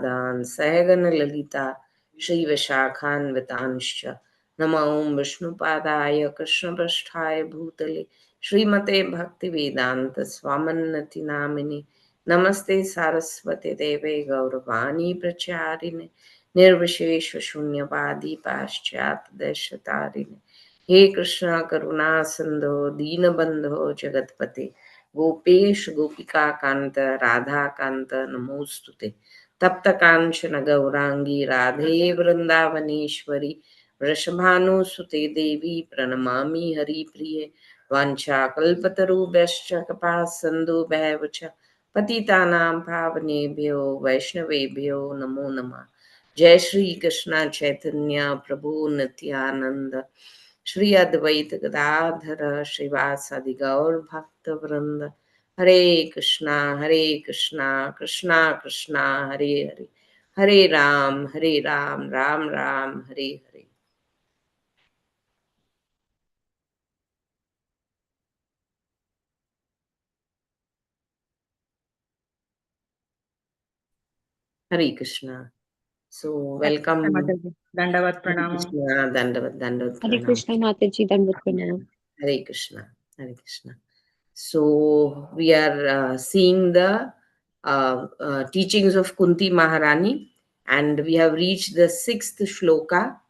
Sagadhan Sahagana Lalita Shri Vishakhan Vitanshcha Nama Om Vishnupadaya Krishna Prasthaya Bhutale Srimate Bhakti Vedanta Swamannati Namini Namaste Saraswati Deve Gauravani Pracharine Nirvishesha Shunyavadi Paschat Deshatarine He Krishna Karuna Sindho Deenabandho Jagatpate Gopesh Gopika Kanta Radha Kanta Namostute Tapta Kanchana Gaurangi Radhe Vrindavaneshwari Vrishabhanu Sute Devi Pranamami Hari Priye Vancha Kalpataru Bescha Kapas Sandhu Bhavacha Patitanam Pavanebhyo Vaishnavebhyo Namo Namah Jai Shri Krishna Chaitanya Prabhu Nityananda Shri Advaita Gadadhara Srivasadi Gaur Bhakta Vrinda Hare Krishna Krishna Krishna Hare Hare Hare Ram Ram Ram Hare Hare. Hare Krishna. So welcome. Dandavat Hare Pranam. Krishna, Dandavat Hare Pranam. Krishna Mataji, Dandavat Pranam. Hare Krishna, Hare Krishna. So we are seeing the teachings of Kunti Maharani, and we have reached the 6th shloka.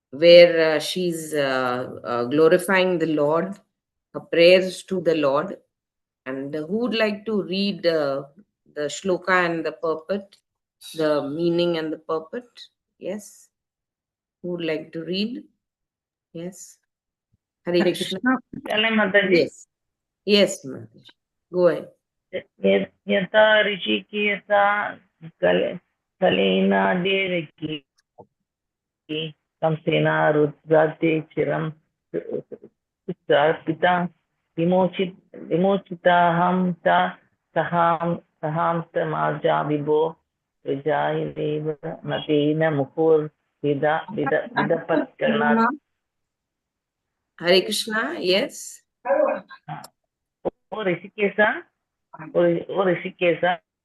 Where she's glorifying the Lord, her prayers to the Lord. And who would like to read the shloka and the purport, the meaning and the purport? Yes. Who would like to read? Yes. Hare Krishna. Yes. Yes, Mataji. Go ahead. Yata Rishiketa Kalena Devaki Kamsena Rudrate Chiram Pita Vimochitaham Ta Saham Tamaja Vibo Vijay Deva Natena Mukur Vidapatkanat. Hare Krishna, yes. O Rishikesa,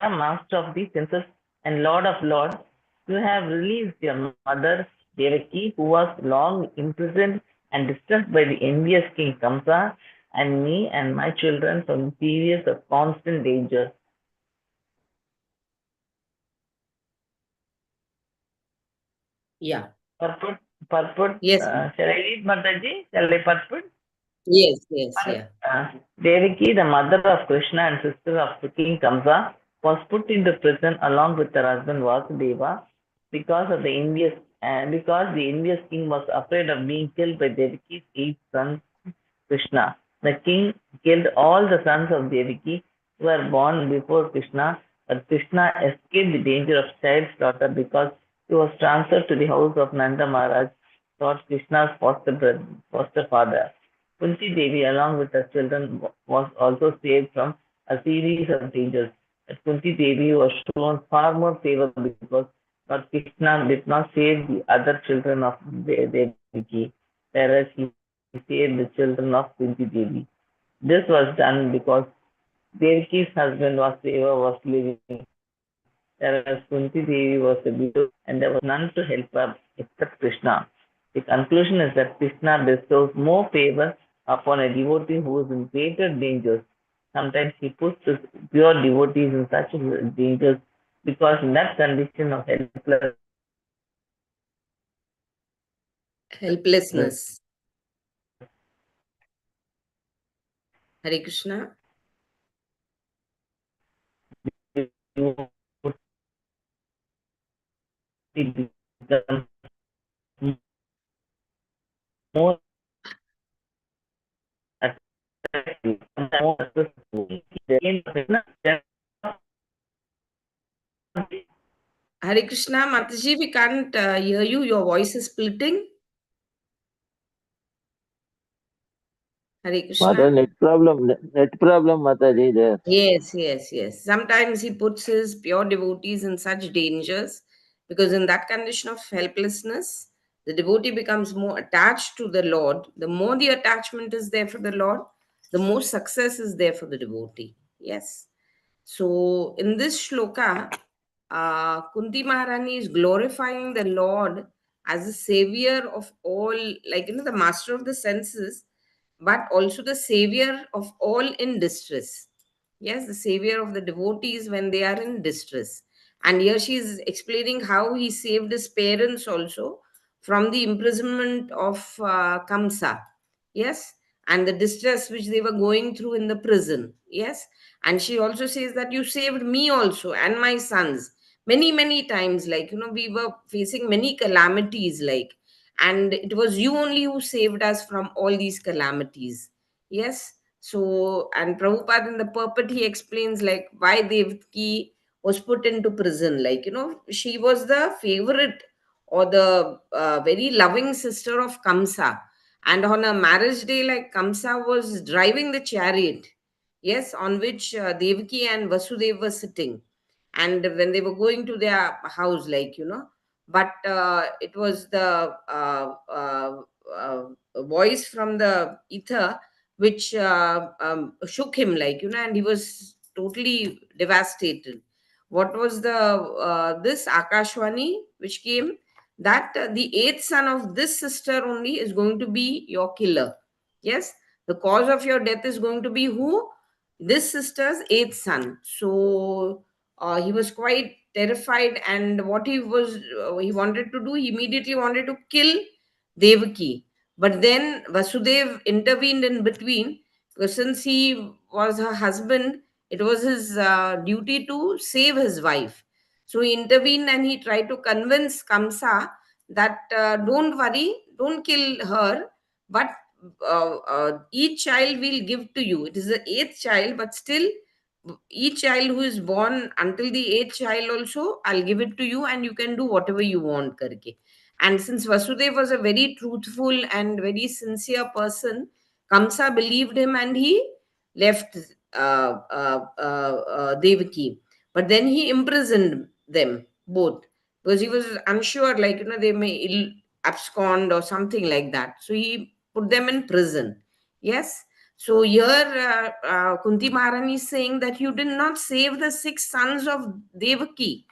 master of the senses and lord of lords, you have released your mother Devaki, who was long imprisoned and distressed by the envious king Kamsa, and me and my children from the periods of constant danger. Yeah. Purport. Yes. Shall I read, Mataji? Shall I purport? Yes, yeah. Devaki, the mother of Krishna and sister of King Kamsa, was put into prison along with her husband Vasudeva because the envious king was afraid of being killed by Devaki's 8 sons, Krishna. The king killed all the sons of Devaki who were born before Krishna, but Krishna escaped the danger of child slaughter because he was transferred to the house of Nanda Maharaj, thought Krishna's foster father. Kunti Devi, along with her children, was also saved from a series of dangers. But Kunti Devi was shown far more favor because Lord Krishna did not save the other children of Devaki, whereas he saved the children of Kunti Devi. This was done because Devaki's husband Vasudeva was living, whereas Kunti Devi was a widow and there was none to help her except Krishna. The conclusion is that Krishna bestows more favor upon a devotee who is in greater dangers. Sometimes he puts his pure devotees in such dangers because in that condition of helplessness. Hare Krishna. More Hare Krishna, Mataji, we can't hear you. Your voice is splitting. Hare Krishna. Net problem, Mataji, there. Yes. Sometimes he puts his pure devotees in such dangers because in that condition of helplessness, The devotee becomes more attached to the Lord. The more the attachment is there for the Lord, the more success is there for the devotee. Yes. So in this shloka, Kunti Maharani is glorifying the Lord as the savior of all, like, the master of the senses, but also the savior of all in distress. Yes, the savior of the devotees when they are in distress. And here she is explaining how he saved his parents also from the imprisonment of Kamsa. Yes, and the distress which they were going through in the prison. Yes, and she also says that you saved me also and my sons many times. Like, we were facing many calamities, like, and it was you only who saved us from all these calamities. Yes. So, and Prabhupada in the purport, he explains like why Devaki was put into prison. Like, she was the favorite or the very loving sister of Kamsa. And on a marriage day, like, Kamsa was driving the chariot, yes, on which Devaki and Vasudev were sitting. And when they were going to their house, like, but it was the voice from the ether which shook him, like, and he was totally devastated. What was the this Akashwani which came, that the eighth son of this sister only is going to be your killer. Yes, the cause of your death is going to be who? This sister's eighth son. So he was quite terrified, and what he wanted to do, he immediately wanted to kill Devaki. But then Vasudev intervened in between, because since he was her husband, it was his duty to save his wife. So he intervened and he tried to convince Kamsa that don't worry, don't kill her, but each child will give to you. It is the eighth child, but still, each child who is born until the eighth child also, I'll give it to you, and you can do whatever you want. Karke. And since Vasudev was a very truthful and very sincere person, Kamsa believed him and he left Devaki. But then he imprisoned them both, because he was unsure, like, they may abscond or something like that. So he put them in prison. Yes. So here Kunti Maharani is saying that you did not save the six sons of Devaki,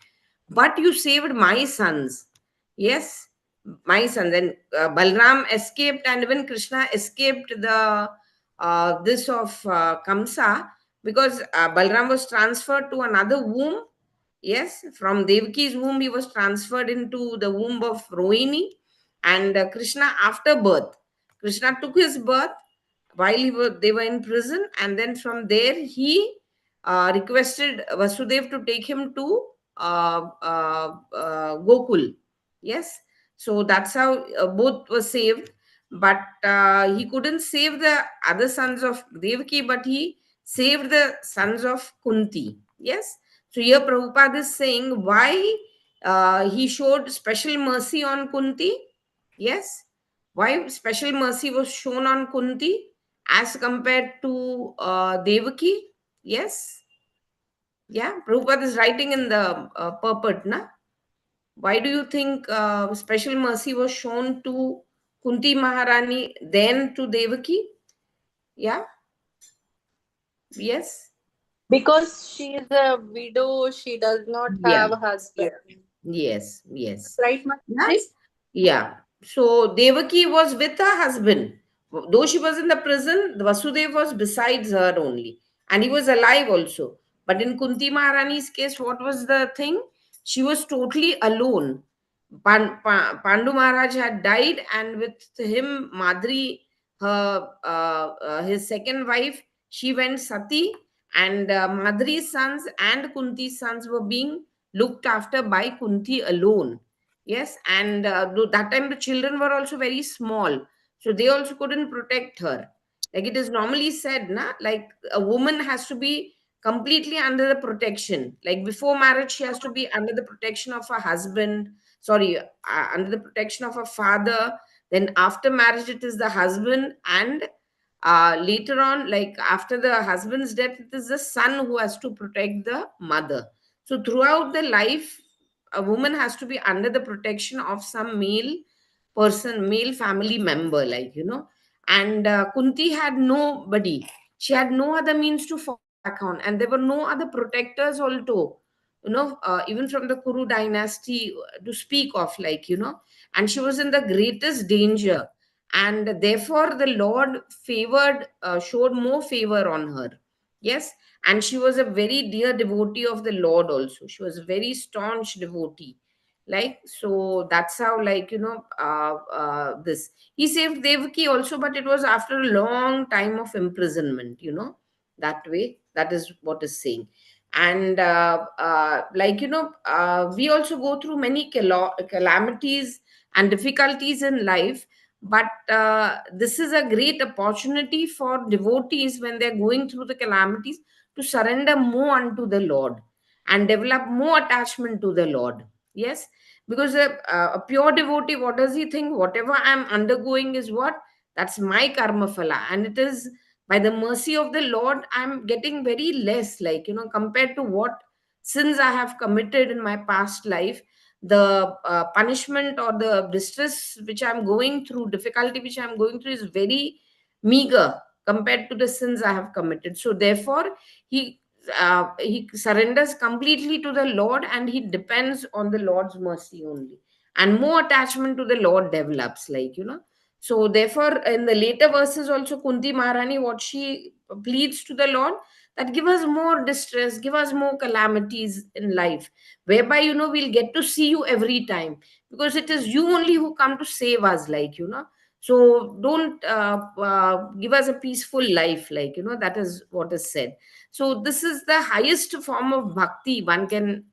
but you saved my sons. Yes, my sons. And Balram escaped, and even Krishna escaped the this of Kamsa, because Balram was transferred to another womb. Yes, from Devaki's womb, he was transferred into the womb of Rohini, and Krishna after birth. Krishna took his birth while they were in prison, and then from there he requested Vasudev to take him to Gokul. Yes, so that's how both were saved. But he couldn't save the other sons of Devaki, but he saved the sons of Kunti. Yes, so here Prabhupada is saying why he showed special mercy on Kunti. Yes, why special mercy was shown on Kunti as compared to Devaki. Yes, yeah, Prabhupada is writing in the purport, na? Why do you think special mercy was shown to Kunti Maharani then to Devaki? Yeah, yes, Because she is a widow, she does not yeah, have a husband. yes, yes. Right, Yeah. Mataji? Yeah. So Devaki was with her husband. Though she was in the prison, the Vasudev was besides her only. And he was alive also. But in Kunti Maharani's case, what was the thing? She was totally alone. Pandu Maharaj had died, and with him, Madri, his second wife, she went Sati, and Madri's sons and Kunti's sons were being looked after by Kunti alone. Yes, and that time the children were also very small, so they also couldn't protect her. Like it is normally said, na, like a woman has to be completely under the protection. Like before marriage, she has to be under the protection of her husband. Sorry, under the protection of her father. Then after marriage, it is the husband, and later on, like after the husband's death, it is the son who has to protect the mother. So throughout the life, a woman has to be under the protection of some male person, male family member, like, and Kunti had nobody. She had no other means to fall back on, and there were no other protectors also, even from the Kuru dynasty to speak of, like, and she was in the greatest danger, and therefore the Lord favored, showed more favor on her. Yes, and she was a very dear devotee of the Lord also. She was a very staunch devotee, like, so that's how, like, this, he saved Devaki also, but it was after a long time of imprisonment, that way. That is what is saying. And like, we also go through many calamities and difficulties in life, but this is a great opportunity for devotees when they're going through the calamities to surrender more unto the Lord and develop more attachment to the Lord. Yes, because a pure devotee, what does he think? Whatever I'm undergoing is what? That's my karma phala, and it is by the mercy of the Lord I'm getting very less, like, compared to what sins I have committed in my past life. The punishment or the distress which I'm going through, difficulty which I'm going through, is very meager compared to the sins I have committed. So therefore he surrenders completely to the Lord, and he depends on the Lord's mercy only, and more attachment to the Lord develops, like, so therefore in the later verses also, Kunti Maharani, what she pleads to the Lord, that give us more distress, give us more calamities in life, whereby, we'll get to see you every time, because it is you only who come to save us, like, so don't give us a peaceful life, like, that is what is said. So this is the highest form of bhakti one can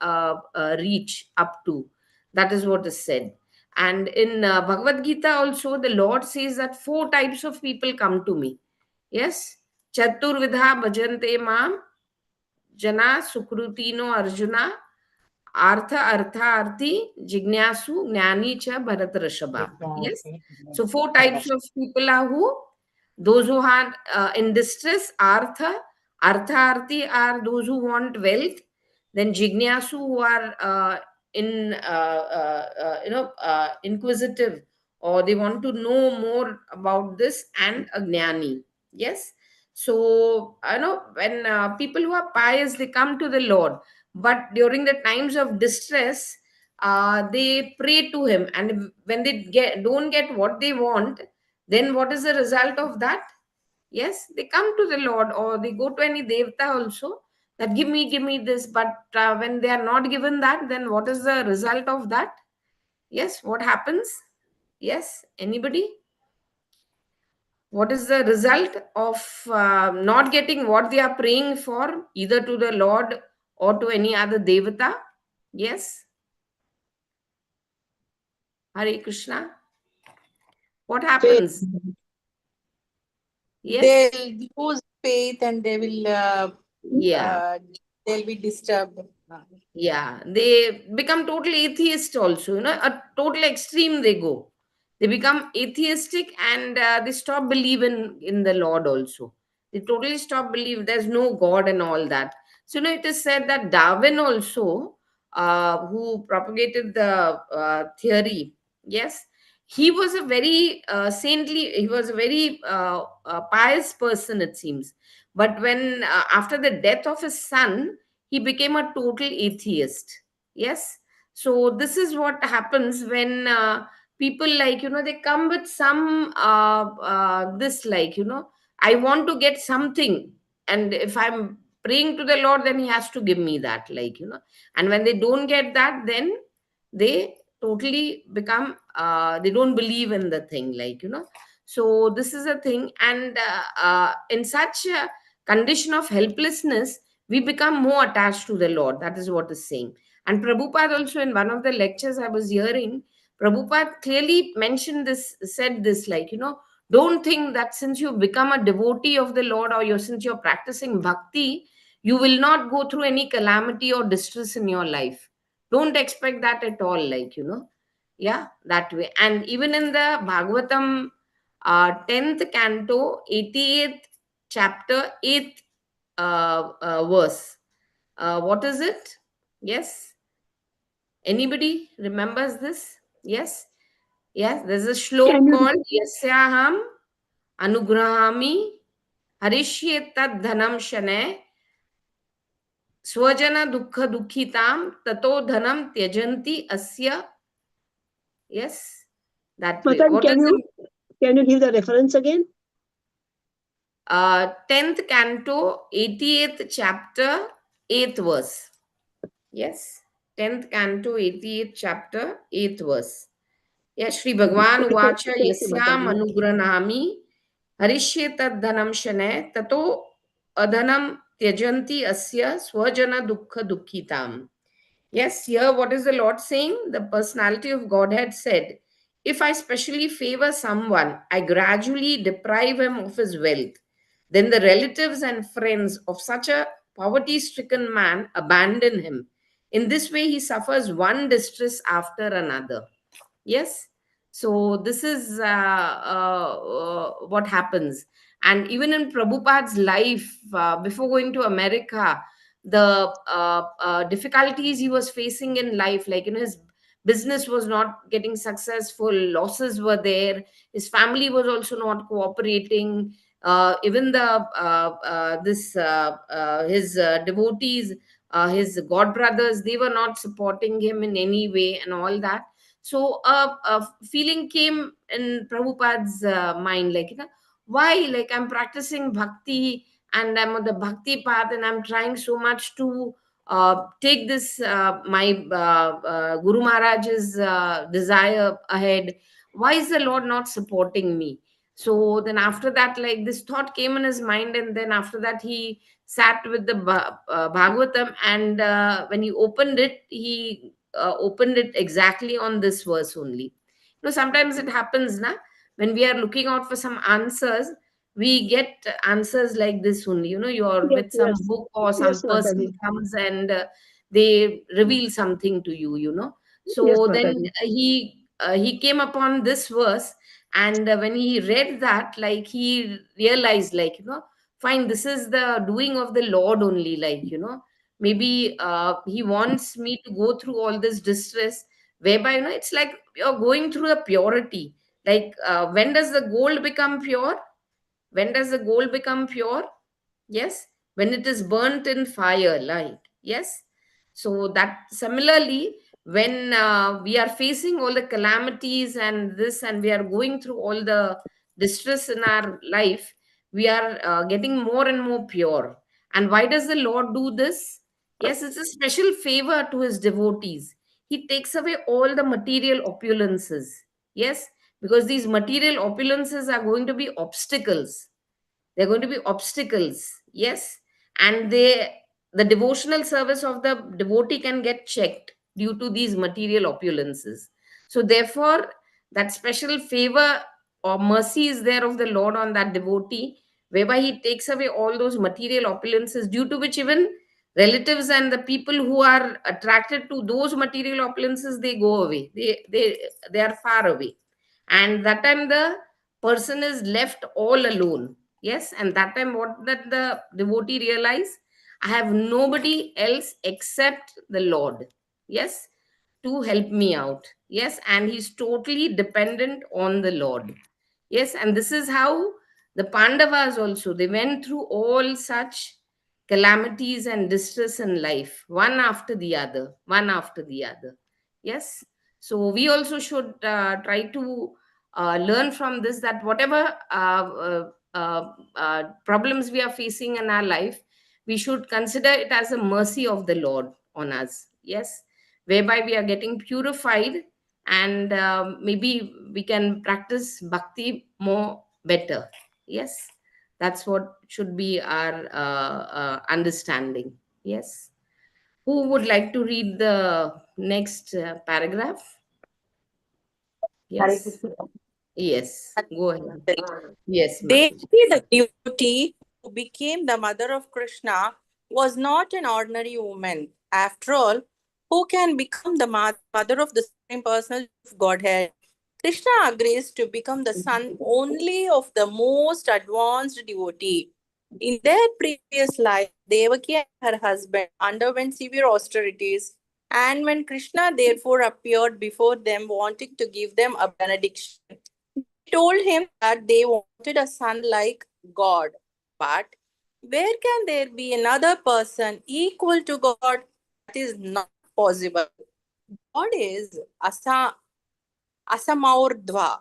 reach up to. That is what is said. And in Bhagavad Gita also, the Lord says that four types of people come to me. Yes, Chaturvidha bhajante mam jana sukrutino Arjuna Artha Artharthi Jignasu Gnani Cha Bharat Rishabha. Yes. So four types of people are who? Those who are in distress, Artharthi are those who want wealth. Then Jignasu, who are in inquisitive, or they want to know more about this, and a Gnani. Yes. So when people who are pious, they come to the Lord, but during the times of distress, they pray to him, and when they don't get what they want, then what is the result of that? Yes, they come to the Lord, or they go to any devta also, that give me this, but when they are not given that, then what is the result of that? Yes, what happens? Yes, anybody? What is the result of not getting what they are praying for, either to the Lord or to any other devata? Yes, Hare Krishna. What Faith. happens? Yes, They'll lose faith and yeah, they'll be disturbed. yeah. They become total atheist also, a total extreme they go. They become atheistic, and they stop believing in the Lord also. They totally stop believe there's no God and all that. So, it is said that Darwin also, who propagated the theory, yes, he was a very saintly, he was a very pious person, it seems. But when, after the death of his son, he became a total atheist. Yes. So, this is what happens when people, like, they come with some this, like, I want to get something, and if I'm praying to the Lord, then he has to give me that, like, and when they don't get that, then they totally become they don't believe in the thing, like, so this is a thing. And in such a condition of helplessness, we become more attached to the Lord. That is what is saying. And Prabhupada also, in one of the lectures I was hearing, Prabhupada clearly mentioned this, said this, like, don't think that since you become a devotee of the Lord, or since you're practicing bhakti, you will not go through any calamity or distress in your life. Don't expect that at all, like, yeah, that way. And even in the Bhagavatam 10th canto, 88th chapter, 8th verse, what is it? Yes, anybody remembers this? Yes, Yes, there's a shlok Can you called Yasyaham Anugrahami Harishye Tad Dhanam Shane Swajana Dukha Dukhitam Tato Dhanam Tyajanti Asya. Yes, that way. Mataji, What is it? can you give the reference again? 10th canto, 88th chapter, 8th verse. Yes, 10th canto, 88th chapter, 8th verse. Yes, Shri Bhagavan Uvacha Thank you, Yasyam Mataji. Anugranami Harishye Tad Dhanam Shane Tato Adhanam Tyajanti Asya Swajana Dukha Dukhitam. Yes, here what is the Lord saying? The personality of Godhead said, if I specially favor someone, I gradually deprive him of his wealth. Then the relatives and friends of such a poverty stricken man abandon him. In this way, he suffers one distress after another. Yes. So this is what happens. And even in Prabhupada's life, before going to America, the difficulties he was facing in life, like his business was not getting successful, losses were there, his family was also not cooperating. Even the this his devotees, his god brothers, they were not supporting him in any way and all that. So a feeling came in Prabhupada's mind, like, why? Like, I'm practicing bhakti and I'm on the bhakti path and I'm trying so much to take this, my Guru Maharaj's desire ahead. Why is the Lord not supporting me? So then after that, like, this thought came in his mind, and then after that, he sat with the Bhagavatam, and when he opened it, he opened it exactly on this verse only. Sometimes it happens, na, when we are looking out for some answers, we get answers like this only. You're Yes, with some yes. book or Yes, some person Mataji. comes and they reveal something to you. Yes, So then Mataji. he came upon this verse, and when he read that, like, he realized, like, fine, this is the doing of the Lord only, like, maybe he wants me to go through all this distress, whereby, it's like you're going through a purity. Like, when does the gold become pure? When does the gold become pure? Yes, when it is burnt in fire, like, yes. So that similarly, when we are facing all the calamities and this, and we are going through all the distress in our life, we are getting more and more pure. And why does the Lord do this? Yes, it's a special favor to his devotees. He takes away all the material opulences. Yes, because these material opulences are going to be obstacles. They're going to be obstacles. Yes. And the devotional service of the devotee can get checked due to these material opulences. So therefore, that special favor or mercy is there of the Lord on that devotee, whereby he takes away all those material opulences, due to which even relatives and the people who are attracted to those material opulences, they go away. They are far away. And that time the person is left all alone. Yes, and that time what that the devotee realize, I have nobody else except the Lord. Yes, to help me out. Yes, and he's totally dependent on the Lord. Yes, and this is how the Pandavas also, they went through all such calamities and distress in life, one after the other, one after the other. Yes, so we also should try to learn from this, that whatever problems we are facing in our life, we should consider it as a mercy of the Lord on us. Yes, whereby we are getting purified, and maybe we can practice bhakti more better. Yes, that's what should be our understanding. Yes, who would like to read the next paragraph? Hare Yes, Krishna. yes, go ahead. Yes, Devi, Mataji. the devotee who became the mother of Krishna, was not an ordinary woman. After all, who can become the mother of the Supreme Personality of Godhead? Krishna agrees to become the son only of the most advanced devotee. In their previous life, Devaki and her husband underwent severe austerities And when Krishna therefore appeared before them, wanting to give them a benediction, they told him that they wanted a son like God. But where can there be another person equal to God? That is not possible. God is Asamaurdhva.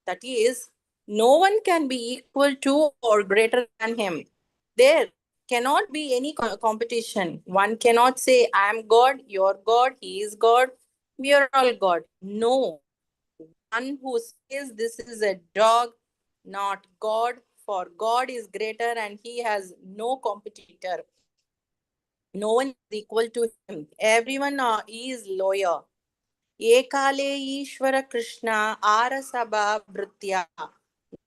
That is, no one can be equal to or greater than him. There cannot be any competition. One cannot say, I am God, you're God, he is God, we are all God. No. One who says this is a dog, not God, for God is greater and he has no competitor. No one is equal to him. Everyone is loyal. Ekale Ishvara Krishna Arasabha Bhritya.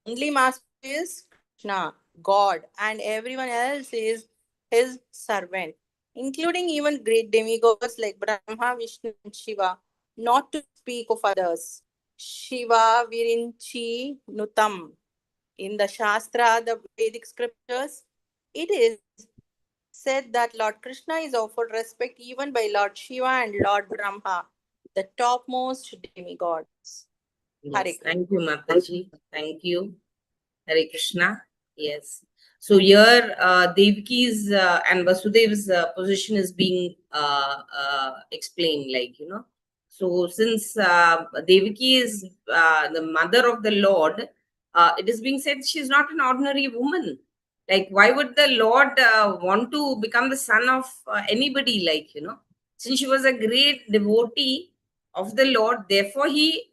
Only master is Krishna, God, and everyone else is his servant, including even great demigods like Brahma, Vishnu, and Shiva, not to speak of others. Shiva Virinchi Nutam. In the Shastra, the Vedic scriptures, it is said that Lord Krishna is offered respect even by Lord Shiva and Lord Brahma, the topmost demigods. Hare Yes, Krishna. thank you, Mataji. Thank you. Hare Krishna. Yes. So here, Devaki's and Vasudev's position is being explained, like, So since Devaki is the mother of the Lord, it is being said she's not an ordinary woman. Like, why would the Lord want to become the son of anybody, like, Since she was a great devotee of the Lord, therefore he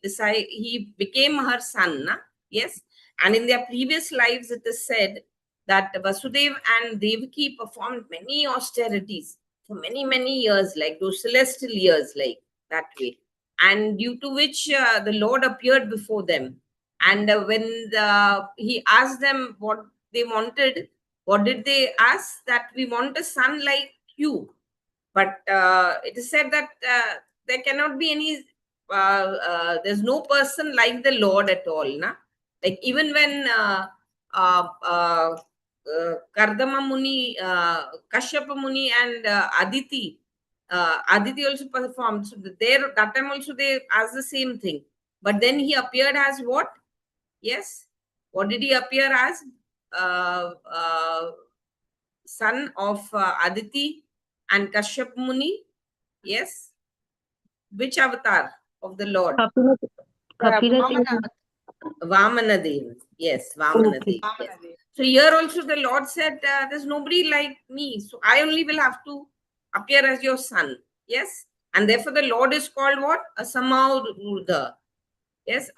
became her son. Na? Yes. And in their previous lives, it is said that Vasudev and Devaki performed many austerities for many, many years, like those celestial years, like that way. And due to which the Lord appeared before them. And when he asked them what they wanted, what did they ask? That we want a son like you. But it is said that there cannot be any, there's no person like the Lord at all. Na? Like even when Kardama Muni, Kashyapa Muni, and Aditi also performed. So there, that time also they asked the same thing. But then he appeared as what? Yes. What did he appear as? Uh, uh, Son of Aditi and Kashyap Muni. Yes. Which avatar of the Lord? Kapila Vamanadev. Yes, Okay. Vamanadev. Yes. So here also the Lord said, there's nobody like me. So I only will have to appear as your son. Yes. And therefore the Lord is called what? Asama Urdha. Yes.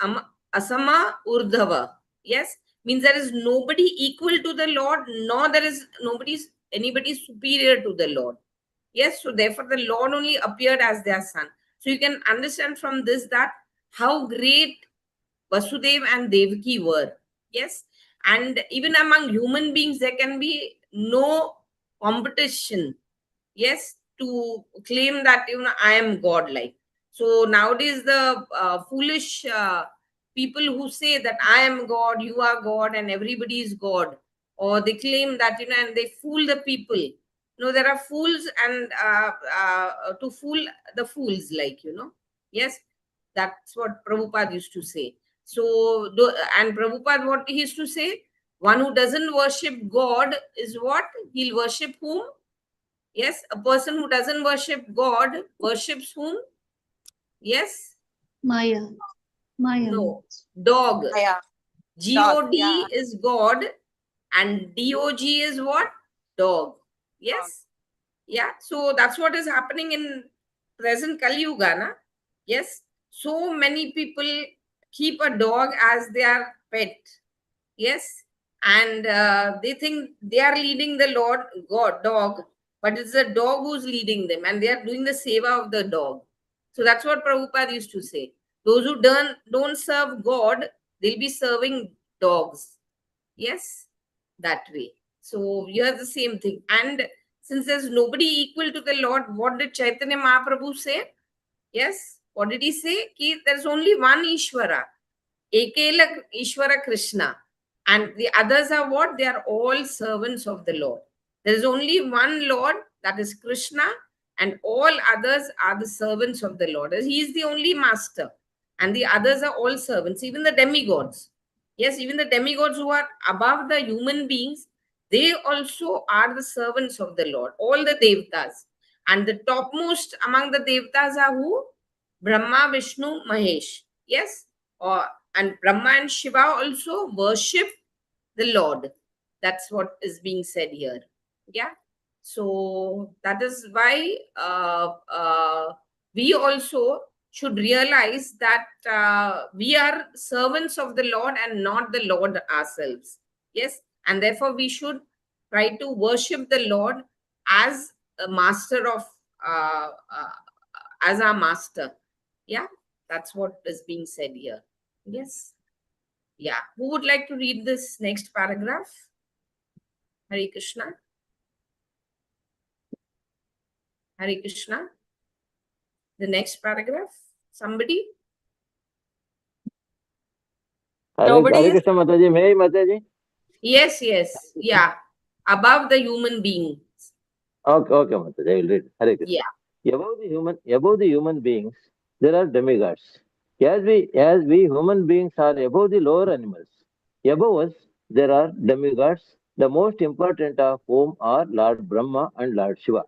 Asama Urdhava. Yes. Means there is nobody equal to the Lord, nor there is anybody superior to the Lord. Yes. So therefore the Lord only appeared as their son. So you can understand from this that how great Vasudev and Devaki were. Yes. And even among human beings, there can be no competition. Yes. To claim that, I am God-like. So nowadays, the foolish people who say that I am God, you are God, and everybody is God, or they claim that, and they fool the people. There are fools and to fool the fools, like, Yes. That's what Prabhupada used to say. So, and Prabhupada, what he used to say, one who doesn't worship God is what? He'll worship whom? Yes, a person who doesn't worship God worships whom? Yes? Maya. Maya. No. Dog. Yeah. God Yeah. is God and Dog is what? Dog. Yes? Yeah. So that's what is happening in present Kali Yuga, na? Yes. So many people keep a dog as their pet. Yes. And they think they are leading the Lord God dog, but it's the dog who's leading them, and they are doing the seva of the dog. So that's what Prabhupada used to say. Those who don't serve God, they'll be serving dogs. Yes, that way. So here's the same thing. And since there's nobody equal to the Lord, what did Chaitanya Mahaprabhu say? Yes. What did he say? Ki there's only one Ishvara. Ekela Ishvara Krishna. And the others are what? They are all servants of the Lord. There is only one Lord, that is Krishna, and all others are the servants of the Lord. He is the only master, and the others are all servants, even the demigods. Yes, even the demigods who are above the human beings, they also are the servants of the Lord, all the devtas. And the topmost among the devtas are who? Brahma, Vishnu, Mahesh. Yes, or and Brahma and Shiva also worship the Lord. That's what is being said here. Yeah. So that is why we also should realize that we are servants of the Lord and not the Lord ourselves. Yes. And therefore we should try to worship the Lord as a master of, as our master. Yeah. That's what is being said here. Yes. Yeah. Who would like to read this next paragraph? Hare Krishna. Hare Krishna. The next paragraph. Somebody? Nobody Hare is. Krishna Mataji, may I Mataji? Yes, yes. Yeah. Above the human being. Okay, okay, Mataji, I will read. Hare Krishna. Yeah. Above the human beings, there are demigods. As we human beings are above the lower animals. Above us, there are demigods, the most important of whom are Lord Brahma and Lord Shiva.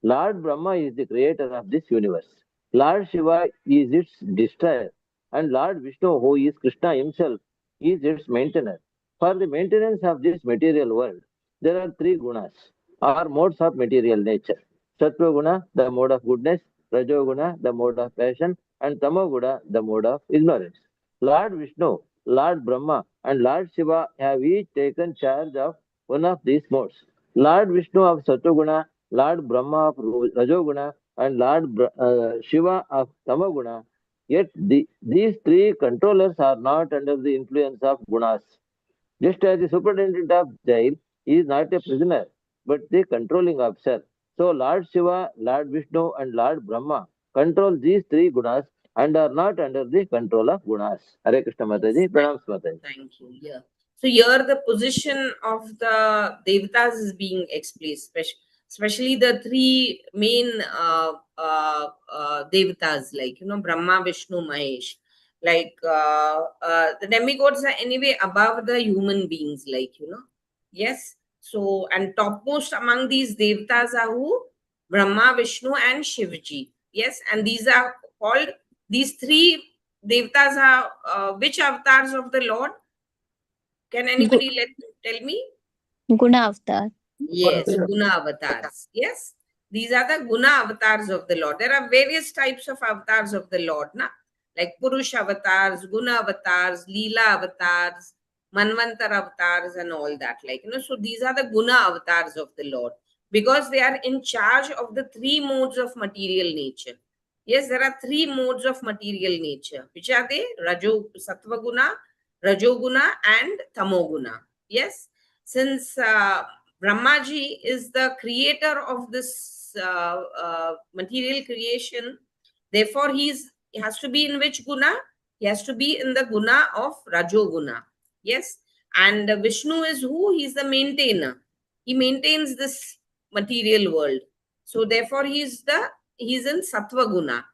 Lord Brahma is the creator of this universe. Lord Shiva is its destroyer. And Lord Vishnu, who is Krishna himself, is its maintainer. For the maintenance of this material world, there are three gunas, or modes of material nature. Sattva guna, the mode of goodness, Rajoguna, the mode of passion, and Tamoguna, the mode of ignorance. Lord Vishnu, Lord Brahma, and Lord Shiva have each taken charge of one of these modes. Lord Vishnu of Sattva Lord Brahma of Rajoguna, and Lord Shiva of Tamoguna. Yet these three controllers are not under the influence of gunas. Just as the superintendent of jail is not a prisoner, but the controlling officer. So Lord Shiva, Lord Vishnu, and Lord Brahma control these three gunas and are not under the control of gunas. Hare Krishna Yes. Mataji, Pranam Mataji. Thank you. Yeah. So here the position of the devatas is being explained, especially the three main devatas, like Brahma, Vishnu, Mahesh. Like the demigods are anyway above the human beings, Yes. So and topmost among these devatas are who? Brahma, Vishnu, and Shivji. Yes, and these are called, these three devatas are which avatars of the Lord? Can Gu- anybody tell me? Guna Avatar. Yes, Guna avatars. Yes, these are the Guna avatars of the Lord. There are various types of avatars of the Lord, like Purush avatars, Guna avatars, Leela avatars, Manvantar avatars, and all that. So these are the Guna avatars of the Lord because they are in charge of the three modes of material nature. Yes, there are three modes of material nature. Which are they? Sattva Guna, Rajoguna, and Tamoguna. Yes, since Brahmaji is the creator of this material creation. Therefore, he has to be in which guna? He has to be in the guna of Rajoguna. Yes. And Vishnu is who? He's the maintainer. He maintains this material world. So therefore, he's in Sattva guna.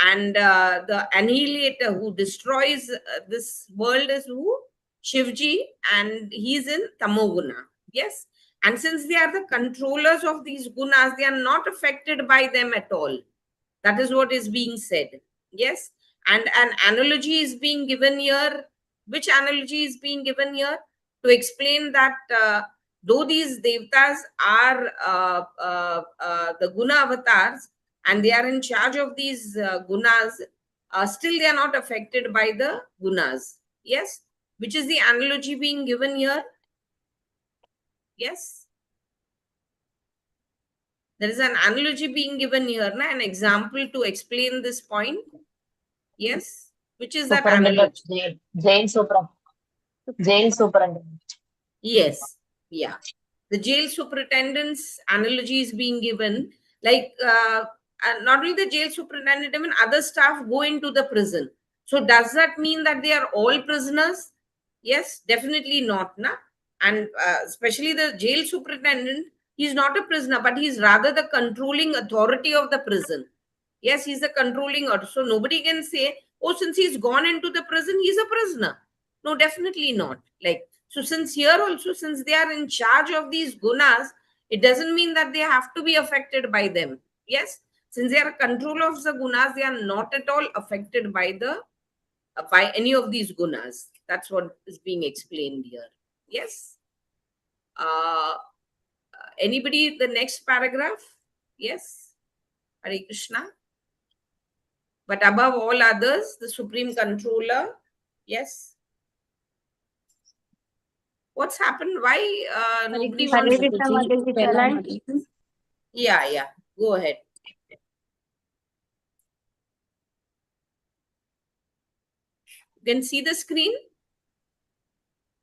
And the annihilator who destroys this world is who? Shivji, and he's in Tamoguna. Yes. And since they are the controllers of these gunas, they are not affected by them at all. That is what is being said. Yes. And an analogy is being given here. Which analogy is being given here? To explain that though these devatas are the guna avatars and they are in charge of these gunas, still they are not affected by the gunas. Yes. Which is the analogy being given here? Yes. There is an analogy being given here, an example to explain this point. Yes. Which is that Superintendent, analogy? jail superintendent. Yes. Yeah. The jail superintendent's analogy is being given. Like, and not only the jail superintendent, even other staff go into the prison. So does that mean that they are all prisoners? Yes, definitely not. And especially the jail superintendent, He's not a prisoner, but he's rather the controlling authority of the prison. Yes, he's the controlling authority. So nobody can say, oh, since he's gone into the prison, he's a prisoner. No, definitely not. Like, so since here also, since they are in charge of these gunas, it doesn't mean that they have to be affected by them. Yes, since they are control of the gunas, they are not at all affected by the by any of these gunas. That's what is being explained here. Yes. Anybody, the next paragraph? Yes. Hare Krishna. But above all others, the supreme controller. Yes. What's happened? Why nobody Hare wants to? Krishna Mataji, shall I? Yeah. Go ahead. You can see the screen?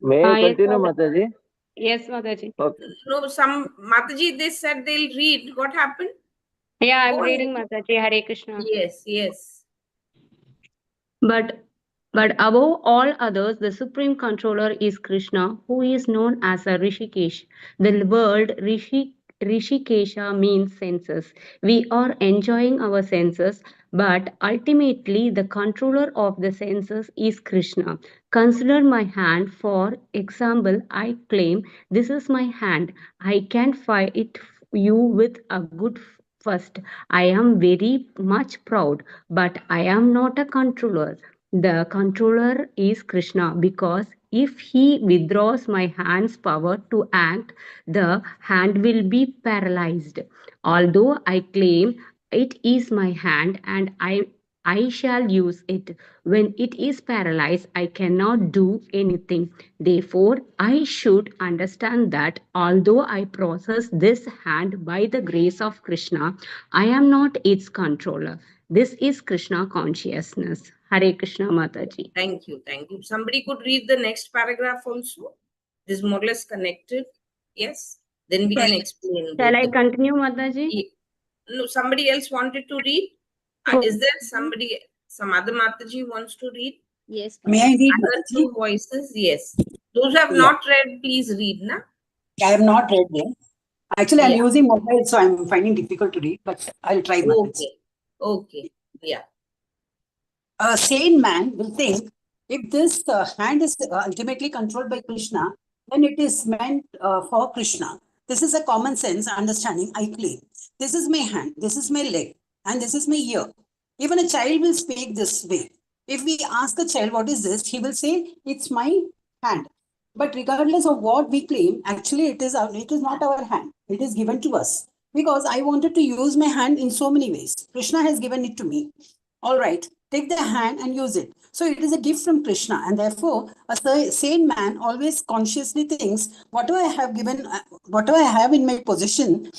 May I Yes, continue, Mataji. Mataji? Yes, Mataji. Okay. No, some Mataji, they said they'll read. What happened? Yeah, I'm Go reading ahead. Mataji. Hare Krishna. Yes. But above all others, the supreme controller is Krishna, who is known as a Rishikesh. The word Rishikesha means senses. We are enjoying our senses, but ultimately the controller of the senses is Krishna. Consider my hand. For example, I claim this is my hand. I can fight you with a good first. I am very much proud, but I am not a controller. The controller is Krishna, because if he withdraws my hand's power to act, the hand will be paralyzed. Although I claim it is my hand and I shall use it. When it is paralyzed, I cannot do anything. Therefore, I should understand that although I possess this hand by the grace of Krishna, I am not its controller. This is Krishna consciousness. Hare Krishna Mataji. Thank you. Somebody could read the next paragraph also. This is more or less connected. Yes. Then we can explain Shall both. I continue, Mataji? No, somebody else wanted to read. Is there some other Mataji wants to read? Yes. May I read, I heard Mataji? two voices. Yes. Those who have Yeah. not read, please read, na? I have not read them. Actually, I'm Yeah. using mobile, so I'm finding difficult to read, but I'll try, Mataji. Okay. Yeah. A sane man will think, if this hand is ultimately controlled by Krishna, then it is meant for Krishna. This is a common sense understanding I claim. This is my hand, this is my leg, and this is my ear. Even a child will speak this way. If we ask a child, what is this? He will say, it's my hand. But regardless of what we claim, actually it is not our hand. It is given to us. Because I wanted to use my hand in so many ways. Krishna has given it to me. All right, take the hand and use it. So it is a gift from Krishna, and therefore a sane man always consciously thinks, whatever I have given, whatever I have in my possession,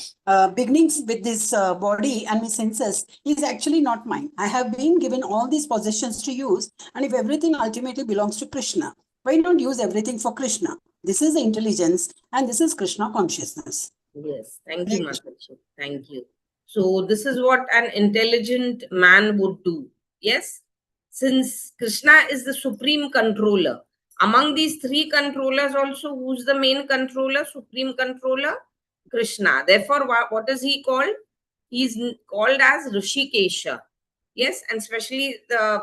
beginnings with this body and my senses, is actually not mine. I have been given all these possessions to use, and if everything ultimately belongs to Krishna, why not use everything for Krishna? This is the intelligence, and this is Krishna consciousness. Yes. Thank you, Mataji. Thank you. So this is what an intelligent man would do. Yes. Since Krishna is the supreme controller, among these three controllers also, who's the main controller, supreme controller? Krishna. Therefore, what is he called? He's called as Rishikesha. Yes, and especially the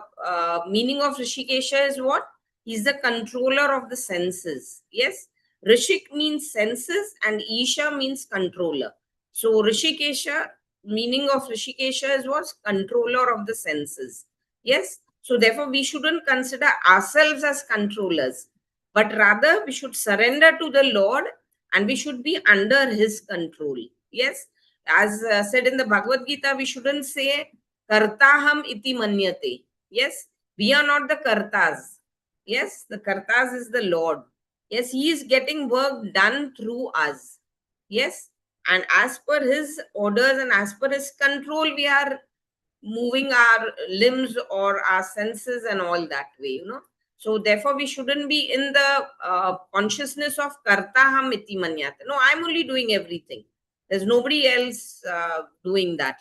meaning of Rishikesha is what? He's the controller of the senses. Yes, Rishik means senses and Isha means controller. So Rishikesha, meaning of Rishikesha is what? Controller of the senses. Yes, so therefore we shouldn't consider ourselves as controllers, but rather we should surrender to the Lord and we should be under his control. Yes, as said in the Bhagavad Gita, we shouldn't say kartaham iti manyate. Yes, we are not the kartas. Yes, the kartas is the Lord. Yes, he is getting work done through us. Yes, and as per his orders and as per his control, we are moving our limbs or our senses and all that way, So therefore, we shouldn't be in the consciousness of kartaham iti manyate. No, I'm only doing everything. There's nobody else doing that,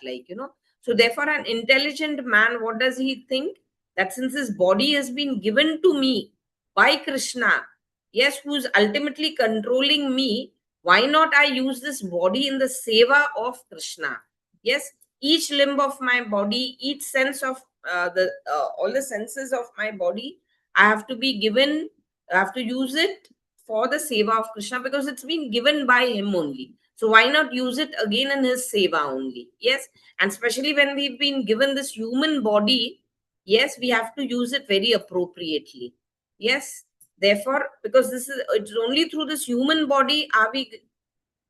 So therefore, an intelligent man, what does he think? That since his body has been given to me by Krishna, yes, who's ultimately controlling me, Why not I use this body in the seva of Krishna? Yes, each limb of my body, each sense of all the senses of my body, I have to be given, I have to use it for the seva of Krishna, because it's been given by him only. So why not use it again in his seva only? Yes, and especially when we've been given this human body, yes, we have to use it very appropriately. Yes, therefore, because it's only through this human body are we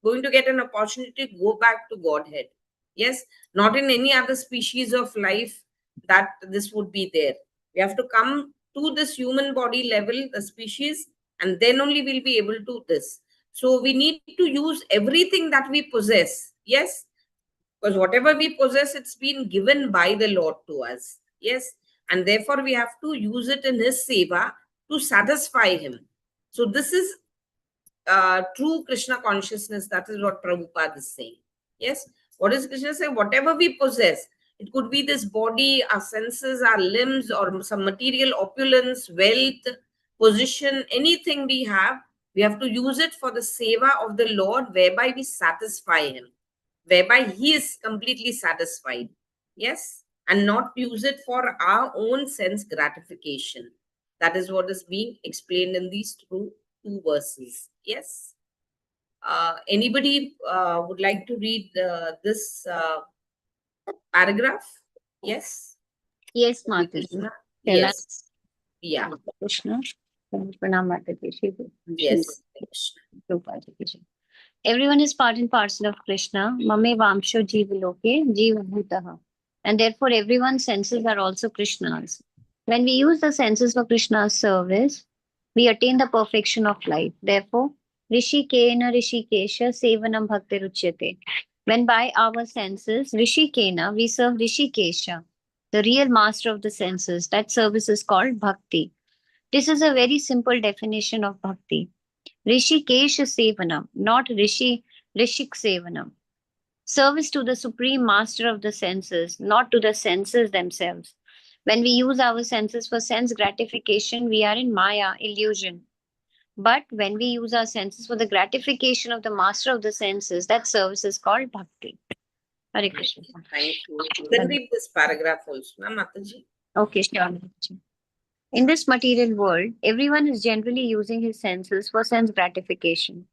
going to get an opportunity to go back to Godhead. Yes, not in any other species of life that this would be there. We have to come to this human body level, the species, and then only we'll be able to this. So we need to use everything that we possess. Yes, because whatever we possess, it's been given by the Lord to us. Yes, and therefore we have to use it in his seva to satisfy him. So this is true Krishna consciousness. That is what Prabhupada is saying. Yes, what is Krishna saying? Whatever we possess, it could be this body, our senses, our limbs, or some material opulence, wealth, position, anything we have to use it for the seva of the Lord, whereby we satisfy him, whereby he is completely satisfied. Yes, and not use it for our own sense gratification. That is what is being explained in these two verses. Yes. Anybody would like to read this paragraph? Yes. Yes, Hare Mataji. Krishna. Shall I? Yes. Yeah. Krishna. Pranam Mataji. Yes. Hare Krishna. Everyone is part and parcel of Krishna. Mame Vamsho Jiva Loke Jiva Bhutaha. And therefore, everyone's senses are also Krishna's. When we use the senses for Krishna's service, we attain the perfection of life. Therefore, Rishikena Rishikesha Sevanam Bhakti Ruchyate. When by our senses, Rishikena, we serve Rishikesha, the real master of the senses. That service is called Bhakti. This is a very simple definition of Bhakti. Rishikesha Sevanam, not Rishik Sevanam. Service to the supreme master of the senses, not to the senses themselves. When we use our senses for sense gratification, we are in Maya, illusion. But when we use our senses for the gratification of the master of the senses, that service is called Bhakti. Hare Krishna. Thank you. You can read this paragraph also, na Mataji? Okay, sure. Mataji. In this material world, everyone is generally using his senses for sense gratification.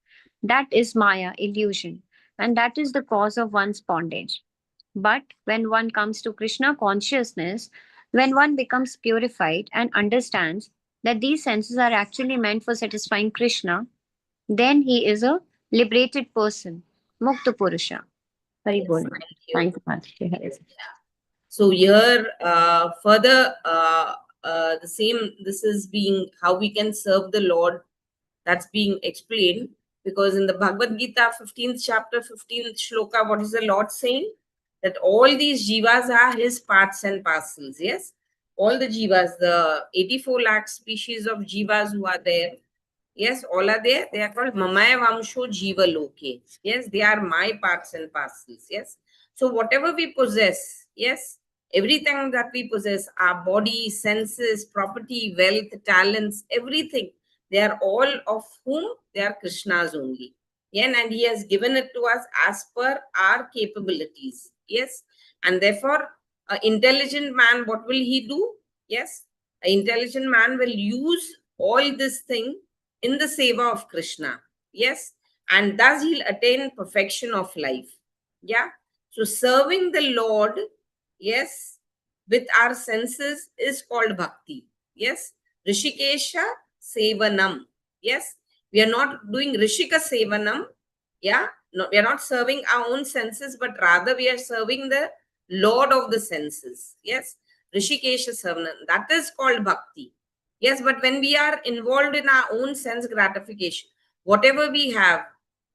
That is Maya, illusion, and that is the cause of one's bondage. But when one comes to Krishna consciousness, when one becomes purified and understands that these senses are actually meant for satisfying Krishna, then he is a liberated person, Mukta Purusha. Hari Yes, bol. thank you. Thank you, Mataji. Hare Krishna. So here, further, the same, this is being how we can serve the Lord. That's being explained, because in the Bhagavad Gita, 15th chapter, 15th shloka, what is the Lord saying? That all these jivas are his parts and parcels. Yes, all the jivas, the 84 lakh species of jivas who are there. Yes, all are there. They are called Mamaya Vamsho Jiva Loke. Yes, they are my parts and parcels. Yes. So whatever we possess, yes, everything that we possess, our body, senses, property, wealth, talents, everything, they are all of whom? They are Krishna's only. Yeah, and he has given it to us as per our capabilities. Yes. And therefore, an intelligent man, what will he do? Yes. An intelligent man will use all this thing in the seva of Krishna. Yes. And thus he'll attain perfection of life. Yeah. So serving the Lord, yes, with our senses is called bhakti. Yes. Rishikesha Sevanam. Yes. We are not doing Rishika Sevanam. Yeah. No, we are not serving our own senses, but rather we are serving the Lord of the senses. Yes. Rishikesha Sevanam. That is called bhakti. Yes, but when we are involved in our own sense gratification, whatever we have,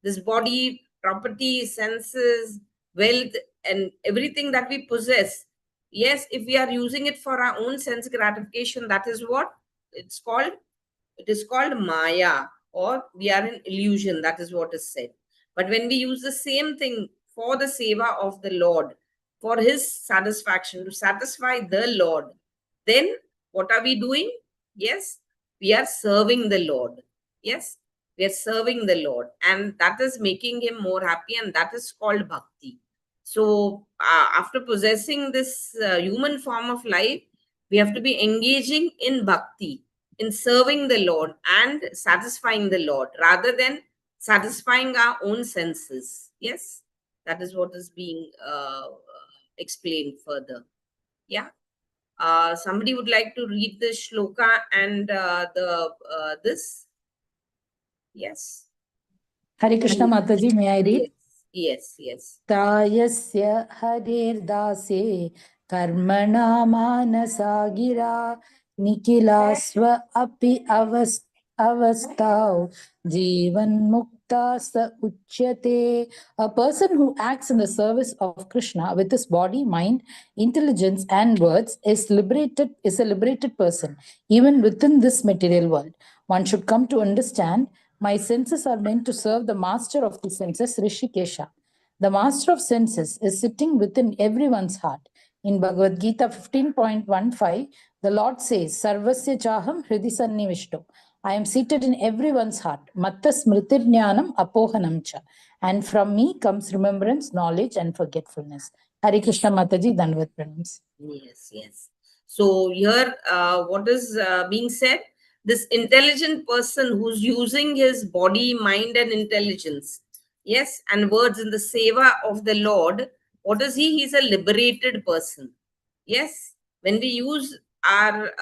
this body, property, senses, wealth, and everything that we possess, yes, if we are using it for our own sense gratification, that is what it's called. It is called Maya, or we are in illusion. That is what is said. But when we use the same thing for the seva of the Lord, for his satisfaction, to satisfy the Lord, then what are we doing? Yes, we are serving the Lord. Yes. We are serving the Lord, and that is making him more happy, and that is called bhakti. So after possessing this human form of life, we have to be engaging in bhakti, in serving the Lord and satisfying the Lord, rather than satisfying our own senses. Yes, that is what is being explained further. Yeah. Somebody would like to read the shloka and this? Yes. Hare Krishna Mataji, may I read? Yes. Tayasya harirdase karmana manasa gira nikilasva api avastau jivan mukta sa uchyate. A person who acts in the service of Krishna with his body, mind, intelligence and words is a liberated person even within this material world. One should come to understand, my senses are meant to serve the master of the senses, Rishikesha. The master of senses is sitting within everyone's heart. In Bhagavad Gita 15.15, the Lord says, Sarvasya chaham hridisannivishto. I am seated in everyone's heart. Matta smritirnyanam apohanam cha. And from me comes remembrance, knowledge, and forgetfulness. Hare Krishna Mataji, Dandavat Pranams. Yes. So here, what is being said? This intelligent person who's using his body, mind, and intelligence, yes, and words in the seva of the Lord, what is he? He's a liberated person. Yes, when we use our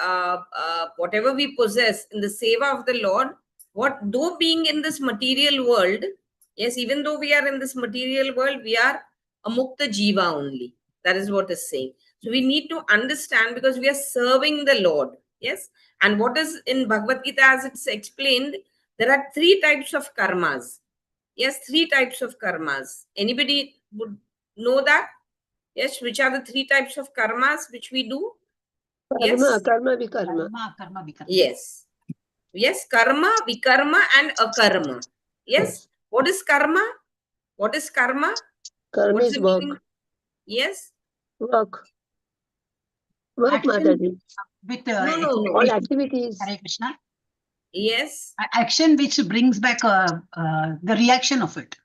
whatever we possess in the seva of the Lord, what though being in this material world, yes, even though we are in this material world, we are a mukta jiva only. That is what is saying. So we need to understand, because we are serving the Lord. Yes. And what is in Bhagavad Gita, as it's explained, there are 3 types of karmas. Yes, 3 types of karmas. Anybody would know that? Yes, which are the 3 types of karmas which we do? Yes. Karma, vikarma. Yes. Yes, karma, vikarma, and akarma. Yes. What is karma? What is karma? Karma What's is the work. meaning? Yes. Work, Action Mataji. with No. All activities. Hare Krishna. Yes. Action which brings back the reaction of it.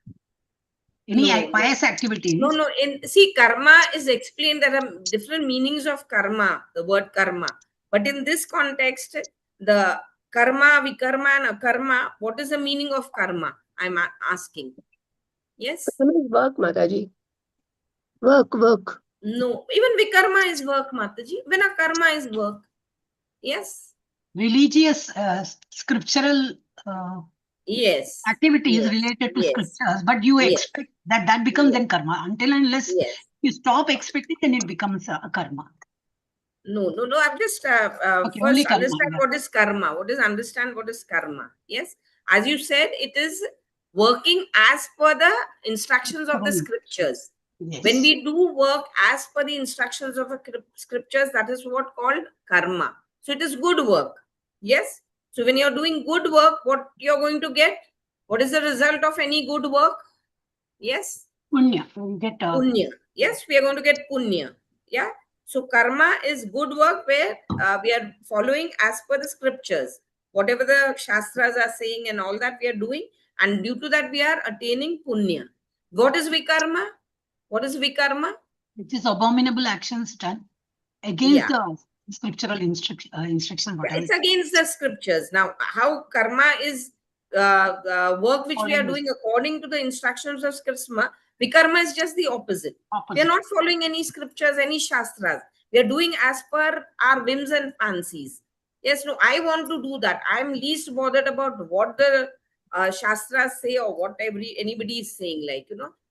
Any pious activities. No. See, karma is explained. There are different meanings of karma, the word karma. But in this context, the karma, vikarma, and akarma, what is the meaning of karma? I'm asking. Yes? Karma is work, Mataji. Work. No. Even vikarma is work, Mataji. When akarma is work. Yes? Religious, scriptural Yes. activities Yes. related to Yes. scriptures, but you Yes. expect that becomes then karma. Until and unless Yes. you stop expecting, then it becomes a karma. No. I'm just Okay, first only karma, understand yeah. what is karma. Understand what is karma. Yes. As you said, it is working as per the instructions of the scriptures. Yes. When we do work as per the instructions of the scriptures, that is what called karma. So it is good work. Yes. So when you're doing good work, what you're going to get? What is the result of any good work? Yes. Punya. We get Punya. Yes, we are going to get punya. Yeah. So karma is good work where we are following as per the scriptures. Whatever the shastras are saying and all that we are doing. And due to that, we are attaining punya. What is vikarma? What is vikarma? It is abominable actions done against the scriptural instruction. Whatever. It's against the scriptures. Now, how karma is work which we are doing according to the instructions of scriptura. Vikarma is just the opposite. We are not following any scriptures, any shastras. We are doing as per our whims and fancies. Yes, no, I want to do that. I am least bothered about what the shastras say or what anybody is saying,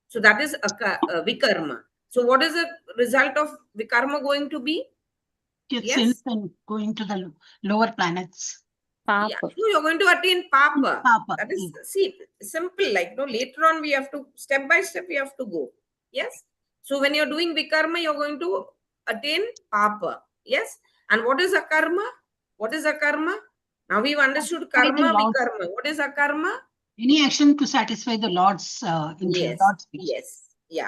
So that is vikarma. So what is the result of vikarma going to be? Yes. And going to the lower planets. Papa. Yeah, so you're going to attain papa. That is, see, simple. Later on we have to, step by step, we have to go. Yes. So when you're doing vikarma, you're going to attain papa. Yes. And what is akarma? What is akarma? Now we've understood karma, vikarma. What is akarma? Any action to satisfy the Lord's interest. Yes. Yeah.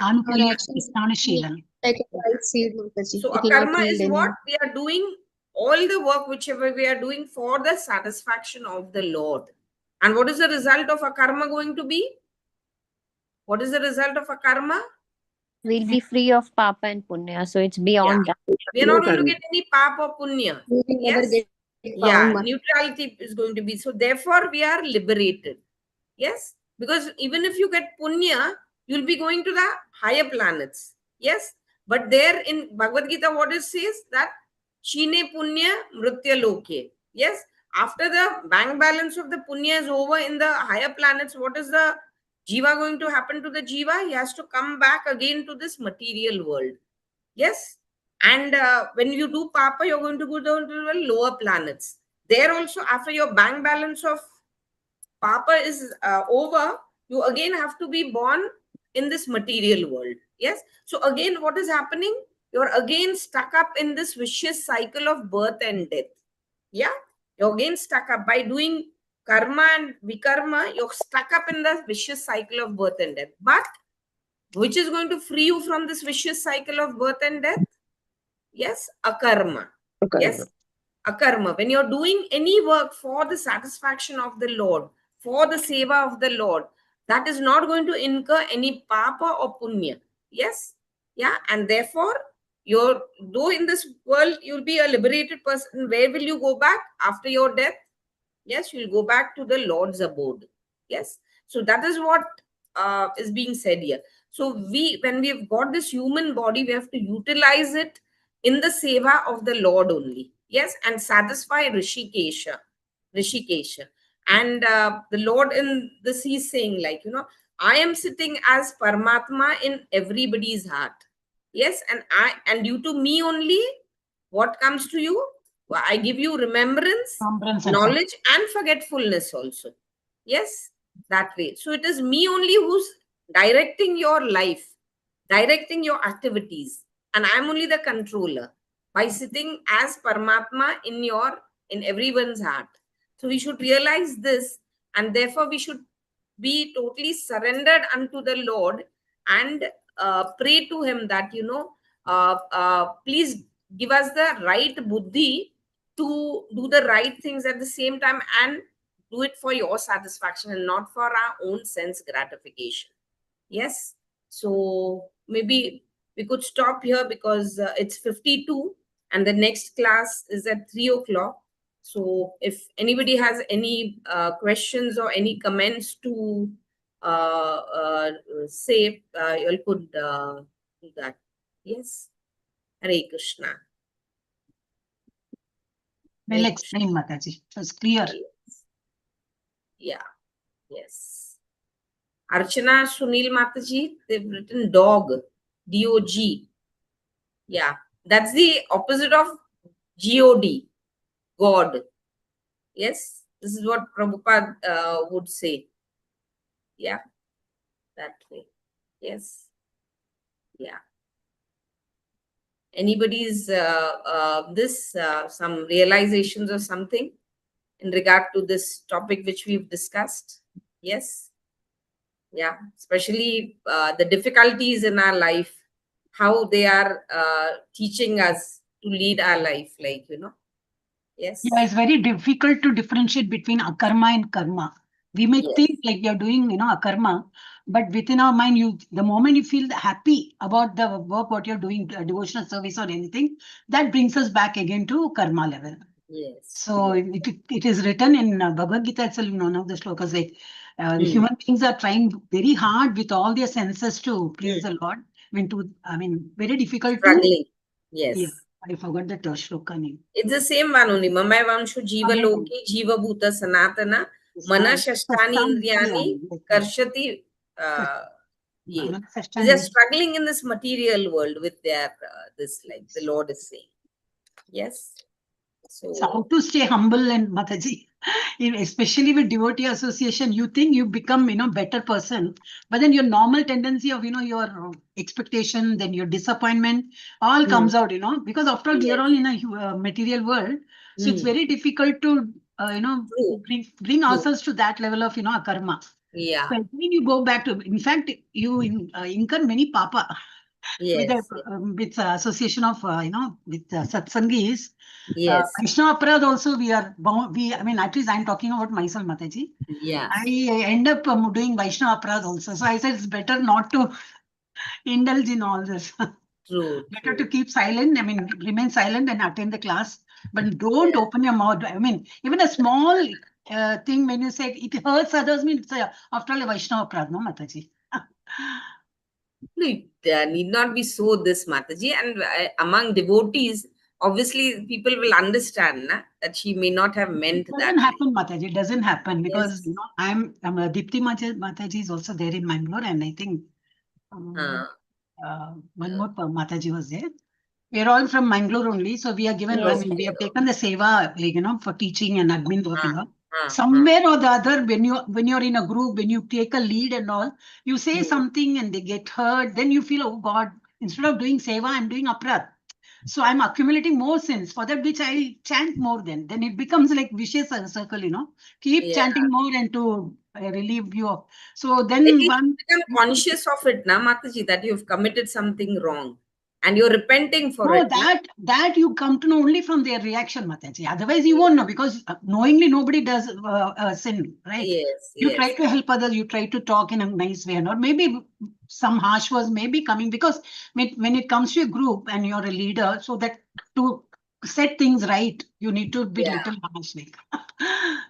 Like a white seed, Mataji. So It will not akarma yield is any. what we are doing, all the work whichever we are doing for the satisfaction of the Lord. And what is the result of a karma going to be? What is the result of a karma? We'll be free of papa and punya. So it's Yeah. beyond that. We are No not going to karma. get any papa or punya. We will never Yes. get Yeah. karma. Neutrality is going to be. So therefore, we are liberated. Yes. Because even if you get punya, you'll be going to the higher planets. Yes. But there in Bhagavad Gita, what it says that Chine punya mritya loke. Yes. After the bank balance of the punya is over in the higher planets, what is the jiva going to happen to the jiva? He has to come back again to this material world. Yes. And when you do papa, you're going to go down to the lower planets. There also, after your bank balance of papa is over, you again have to be born in this material world. Yes. So again, what is happening? You're again stuck up in this vicious cycle of birth and death. Yeah. You're again stuck up by doing karma and vikarma. You're stuck up in the vicious cycle of birth and death. But which is going to free you from this vicious cycle of birth and death? Yes, akarma. Yes, akarma. When you're doing any work for the satisfaction of the Lord, for the seva of the Lord, that is not going to incur any papa or punya. Yes, yeah, and therefore, you're though in this world you'll be a liberated person. Where will you go back after your death? Yes, you'll go back to the Lord's abode. Yes, so that is what is being said here. So when we've got this human body, we have to utilize it in the seva of the Lord only. Yes, and satisfy Rishikesha. Rishikesha. And the Lord in this, he's saying, like, I am sitting as Paramatma in everybody's heart. Yes, and due to me only, what comes to you? I give you remembrance, knowledge, and forgetfulness also. Yes, that way. So it is me only who's directing your life, directing your activities, and I'm only the controller by sitting as Paramatma in everyone's heart. So we should realize this, and therefore we should be totally surrendered unto the Lord and pray to Him that please give us the right buddhi to do the right things at the same time and do it for your satisfaction and not for our own sense gratification. Yes. So maybe we could stop here because it's 52 and the next class is at 3 o'clock. So if anybody has any questions or any comments to say, you could do that. Yes. Hare Krishna. Well explained, Mataji. It was clear. Yes. Yeah. Yes. Archana Sunil Mataji, they've written dog, D-O-G. Yeah, that's the opposite of G-O-D, God. Yes, this is what Prabhupada would say. Yeah, that way. Yes. Yeah. Anybody's some realizations or something in regard to this topic which we've discussed? Yes. Yeah, especially the difficulties in our life, how they are teaching us to lead our life, like, Yes. Yeah, it's very difficult to differentiate between akarma and karma. We may Yes. think like you're doing, akarma, but within our mind, the moment you feel happy about the work, what you're doing, devotional service or anything, that brings us back again to karma level. Yes. So it is written in Bhagavad Gita itself, one of the slokas, like the human beings are trying very hard with all their senses to please the Lord. Very difficult Struggling. to. Yes. Yeah, I forgot the shloka name. It's the same one only. Mamai Vamshu Jiva Loki, Jiva Bhuta Sanatana, Mana Shashtani Indriyani, Karshati. They are struggling in this material world with their, this, like the Lord is saying. Yes. So how to stay humble and Mataji, especially with devotee association, you think you become, better person, but then your normal tendency of, your expectation, then your disappointment, all comes out, because after all, we are all in a material world. So it's very difficult to, bring ourselves to that level of, karma. yeah. So when you go back to, in fact, you incur many papa. Yes. with association of with satsangis. Yes. Vaishnava Aparadha also we are bound, I mean, at least I'm talking about myself, Mataji. Yeah. I end up doing Vaishnava Aparadha also. So I said it's better not to indulge in all this. True. Better to keep silent. I mean, remain silent and attend the class, but don't Yeah. open your mouth. I mean, even a small thing when you say it hurts others, means it's after all a Vaishnava Aparadha, no, Mataji. No, it need not be so this, Mataji. And among devotees, obviously, people will understand that she may not have meant It that. doesn't happen, Mataji. It doesn't happen because Yes. I'm Dipti Mataji is also there in Mangalore, and I think one more Mataji was there. We're all from Mangalore only, so we are given. I Yes. mean, we have taken the seva, like, for teaching and admin work and all. uh, Somewhere or the other, when you're in a group, when you take a lead and all, you say something and they get hurt, then you feel, oh God, instead of doing seva, I'm doing aparadh. So I'm accumulating more sins for that which I chant more then it becomes like vicious circle, keep Yeah. chanting more and to relieve you of. So At then least one become conscious of it, Mataji, that you've committed something wrong and you're repenting for no, it. that you come to know only from their reaction, Mataji. Otherwise, you won't know because knowingly nobody does sin, right? Yes. You Yes. try to help others, you try to talk in a nice way, or maybe some harsh words may be coming because when it comes to a group and you're a leader, so that to set things right, you need to be little harsh, like.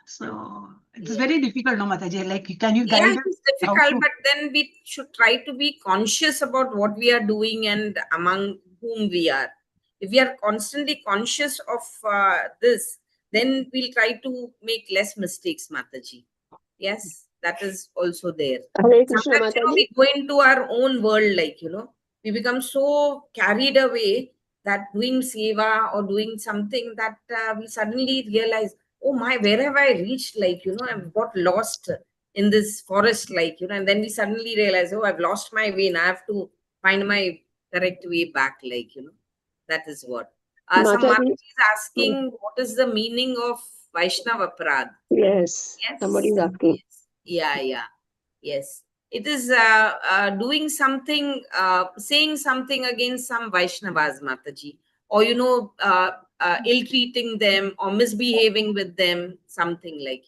So it's very difficult, no, Mataji. Like, can you Yeah, guide it is us how difficult, to? but then we should try to be conscious about what we are doing and among whom we are. If we are constantly conscious of this, then we'll try to make less mistakes, Mataji. Yes, that is also there. Hare Krishna, Sometimes, Mataji. we go into our own world, like, we become so carried away that doing seva or doing something that we suddenly realize, oh my, where have I reached? Like, I've got lost in this forest, like, and then we suddenly realize, oh, I've lost my way and I have to find my correct way back, like, that is what. Some Mataji. Mataji is asking, what is the meaning of Vaishnava Aparadha? Yes. Yes. Somebody is asking. Yeah. Yes. It is doing something, saying something against some Vaishnavas, Mataji, or, ill-treating them or misbehaving with them, something like,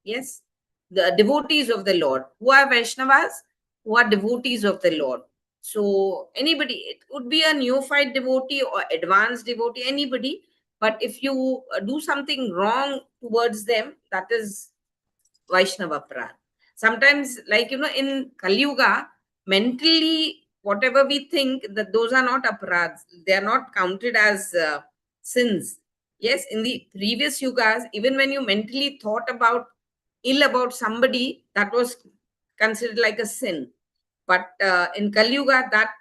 Yes. The devotees of the Lord, who are Vaishnavas, who are devotees of the Lord. So anybody, it could be a neophyte devotee or advanced devotee, anybody. But if you do something wrong towards them, that is Vaishnava Aparadha. Sometimes, like, in Kali Yuga, mentally, whatever we think, that those are not aparadhs. They are not counted as sins. Yes, in the previous yugas, even when you mentally thought about ill about somebody, that was considered like a sin. But in Kali Yuga, that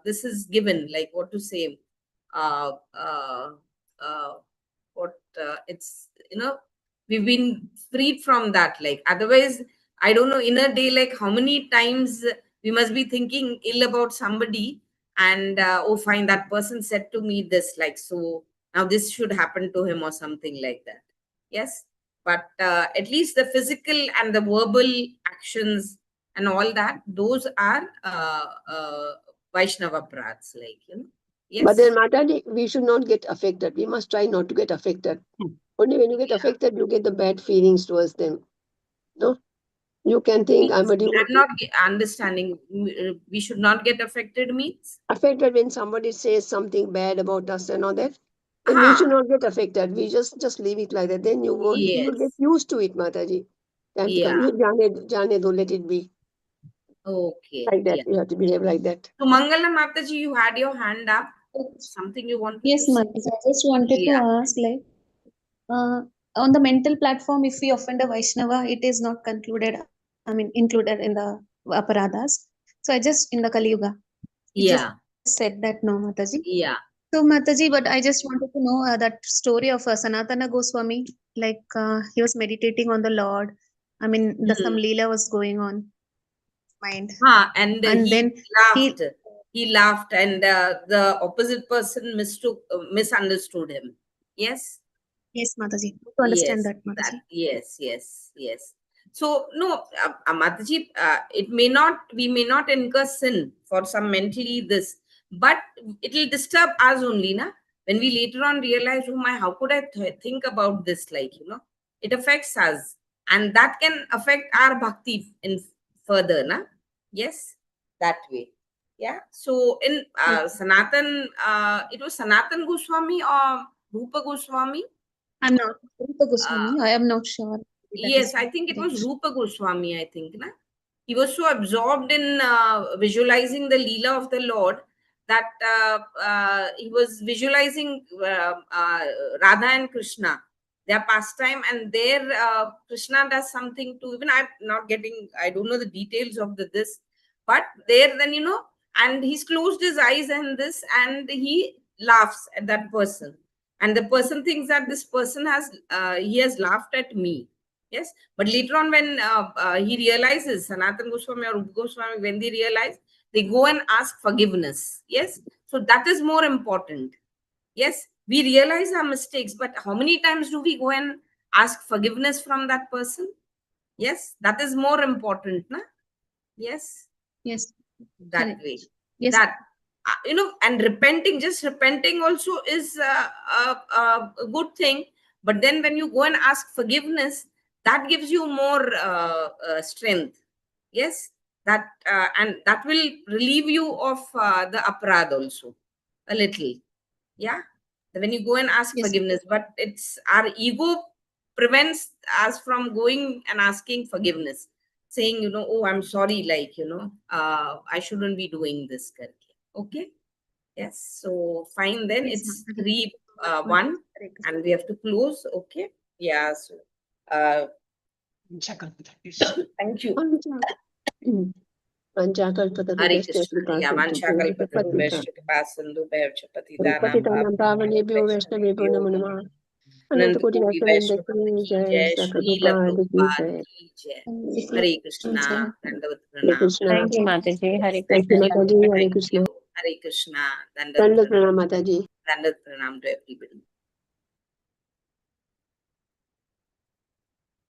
this is given, like, what to say, uh, uh, uh, what it's, we've been freed from that. Like, otherwise, I don't know, in a day, like, how many times we must be thinking ill about somebody, and oh, fine, that person said to me this, like, so now this should happen to him or something like that. Yes, but at least the physical and the verbal actions and all that, those are Vaishnava Prats, like, Yes. But then, Mataji, we should not get affected. We must try not to get affected. Only when you get affected, you get the bad feelings towards them. No? You can think, I'm a devotee. I'm not understanding. We should not get affected means? Affected when somebody says something bad about us and all that. Then we should not get affected. We just leave it like that. Then you will get Yes. used to it, Mataji. Time to come. Yeah. You jane do, let it be. Okay. Like that. Yeah. You have to behave like that. So, Mangala Mataji, you had your hand up. Something you wanted Yes, to say? Mataji. I just wanted to ask, like, on the mental platform, if we offend a Vaishnava, it is not included in the aparadas. So I just, in the Kali Yuga, you just said that, no, Mataji. Yeah. So, Mataji, but I just wanted to know that story of Sanatana Goswami, like he was meditating on the Lord. Some Leela was going on mind. And then laughed. He laughed, and the opposite person misunderstood him. Yes? Yes, Mataji. To understand Yes, that, Mataji. yes. So no, Mataji, we may not incur sin for some mentally this, but it will disturb us only, na. When we later on realize, oh my, how could I think about this? Like, it affects us, and that can affect our bhakti in further, na. Yes, that way. Yeah. So in Sanatan, it was Sanatan Goswami or Rupa Goswami? I'm not Rupa Goswami. I am not sure. That Yes, is I think it was correct. Rupa Goswami, I think. Na? He was so absorbed in visualizing the Leela of the Lord that he was visualizing Radha and Krishna, their pastime, and there Krishna does something to, even I'm not getting, I don't know the details of this, but there then, and he's closed his eyes and this, and he laughs at that person. And the person thinks that this person he has laughed at me. Yes, but later on when he realizes, Sanatan Goswami or Rupa Goswami, when they realize, they go and ask forgiveness. Yes, so that is more important. Yes, we realize our mistakes, but how many times do we go and ask forgiveness from that person? Yes, that is more important, na? Yes, Yes. that Correct. way. Yes. That and just repenting also is a good thing. But then when you go and ask forgiveness, that gives you more strength. Yes, that and that will relieve you of the aparad also a little. Yeah, when you go and ask Yes. forgiveness, but it's our ego prevents us from going and asking forgiveness, saying, oh, I'm sorry, like, I shouldn't be doing this. Okay. Yes. So fine, then Yes, it's ma'am. 3-1 and we have to close. Okay. Yeah. So thank you. Hare Krishna. Yeah, Vanchakalpatarubhayascha Kripasindu Bhayavcha Patitanam पावनेभ्यो वैष्णवेभ्यो नमो नमः अनंत Anant कोटि Koti वैष्णवृंद Vaishnava की ki जय jai, सकल Srila भगवान की Prabhupada जय ki jai. Hare Krishna, Dandavat Hare Pranam. Krishna Thank you, Mataji. Hare thank you Krishna. माता जी हरे Thank Krishna you. Hare Krishna, Dandavat दंड Pranam. प्रणाम माता जी Dandavat Pranam to everybody.